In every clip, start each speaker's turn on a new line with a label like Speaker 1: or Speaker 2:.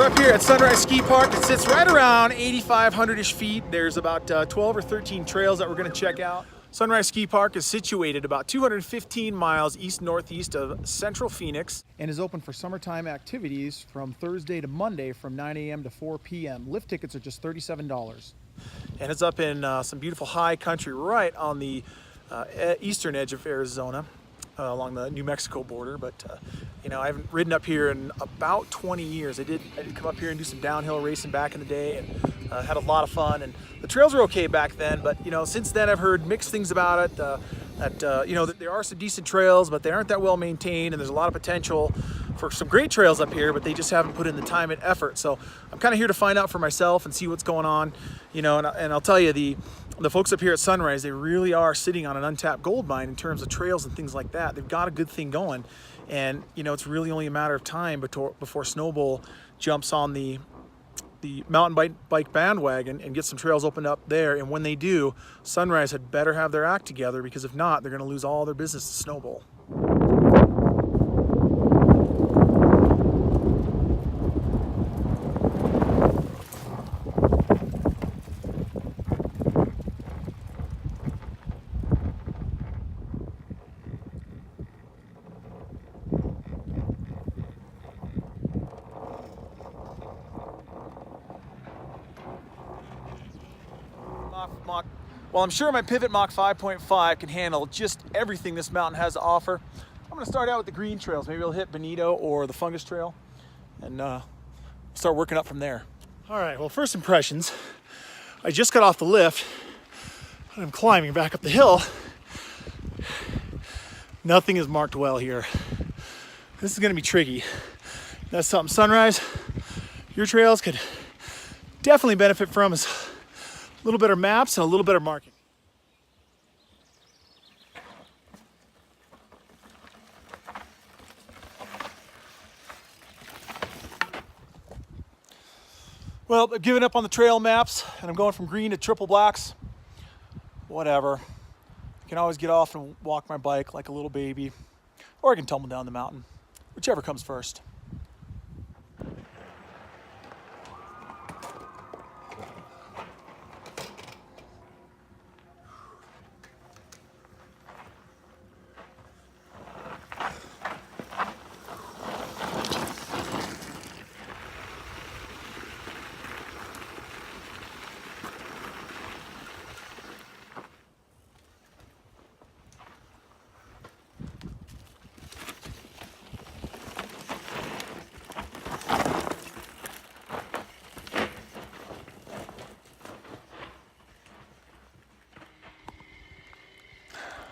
Speaker 1: up here at Sunrise Ski Park. It sits right around 8,500-ish feet. There's about 12 or 13 trails that we're going to check out. Sunrise Ski Park is situated about 215 miles east-northeast of central Phoenix and is open for summertime activities from Thursday to Monday from 9 a.m. to 4 p.m. Lift tickets are just $37. And it's up in some beautiful high country right on the eastern edge of Arizona. Along the New Mexico border, but you know, I haven't ridden up here in about 20 years. I did come up here and do some downhill racing back in the day, and had a lot of fun. And the trails were okay back then, but you know, since then I've heard mixed things about it. That you know, that there are some decent trails, but they aren't that well maintained, and there's a lot of potential for some great trails up here, but they just haven't put in the time and effort. So I'm kind of here to find out for myself and see what's going on, you know. And I'll tell you, the folks up here at Sunrise, they really are sitting on an untapped gold mine in terms of trails and things like that. They've got a good thing going, and you know, it's really only a matter of time before Snowbowl jumps on the mountain bike bandwagon and get some trails opened up there. And when they do, Sunrise had better have their act together, because if not, they're going to lose all their business to Snowbowl. Well, I'm sure my Pivot Mach 5.5 can handle just everything this mountain has to offer. I'm going to start out with the green trails. Maybe I'll hit Bonito or the Fungus Trail and start working up from there. All right, well, first impressions. I just got off the lift and I'm climbing back up the hill. Nothing is marked well here. This is going to be tricky. That's something Sunrise, your trails could definitely benefit from, is a little better maps and a little better marking. Well, I've given up on the trail maps and I'm going from green to triple blacks. Whatever. I can always get off and walk my bike like a little baby, or I can tumble down the mountain, whichever comes first.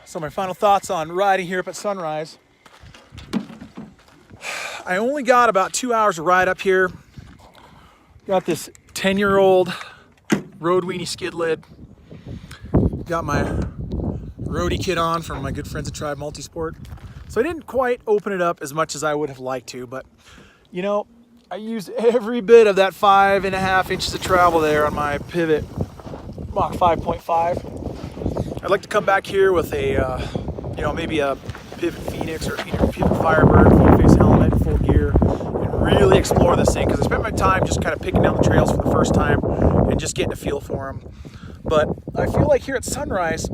Speaker 1: So my final thoughts on riding here up at Sunrise. I only got about 2 hours of ride up here. Got this 10-year-old road weenie skid lid. Got my roadie kit on from my good friends at Tribe Multisport. So I didn't quite open it up as much as I would have liked to, but you know, I used every bit of that 5.5 inches of travel there on my Pivot Mach 5.5. I'd like to come back here with a, you know, maybe a Pivot Phoenix or a Pivot Firebird, full face helmet, full gear, and really explore this thing, because I spent my time just kind of picking down the trails for the first time and just getting a feel for them. But I feel like here at Sunrise,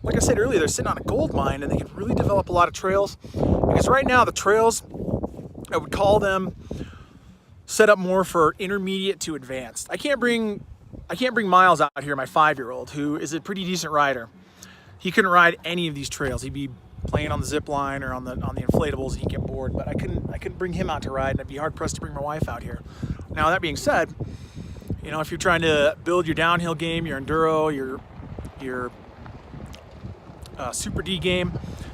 Speaker 1: like I said earlier, they're sitting on a gold mine and they can really develop a lot of trails, because right now the trails, I would call them set up more for intermediate to advanced. I can't bring Miles out here, my 5-year-old, who is a pretty decent rider. He couldn't ride any of these trails. He'd be playing on the zip line or on the inflatables, and he'd get bored. But I couldn't bring him out to ride, and I'd be hard pressed to bring my wife out here. Now that being said, you know, if you're trying to build your downhill game, your enduro, your Super D game,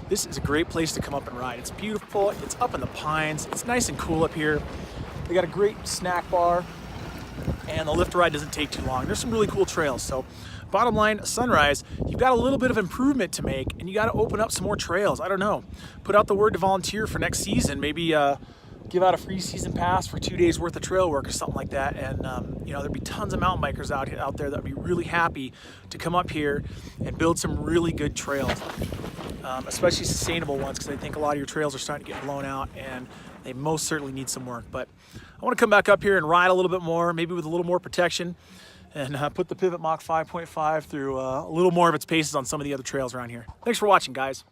Speaker 1: this is a great place to come up and ride. It's beautiful. It's up in the pines. It's nice and cool up here. They got a great snack bar, and the lift ride doesn't take too long. There's some really cool trails. So bottom line, Sunrise, you've got a little bit of improvement to make, and you got to open up some more trails. I don't know. Put out the word to volunteer for next season. Maybe give out a free season pass for 2 days worth of trail work or something like that. And you know, there'd be tons of mountain bikers out there that'd be really happy to come up here and build some really good trails, especially sustainable ones, because I think a lot of your trails are starting to get blown out, and they most certainly need some work. But I want to come back up here and ride a little bit more, maybe with a little more protection, and put the Pivot Mach 5.5 through a little more of its paces on some of the other trails around here. Thanks for watching, guys.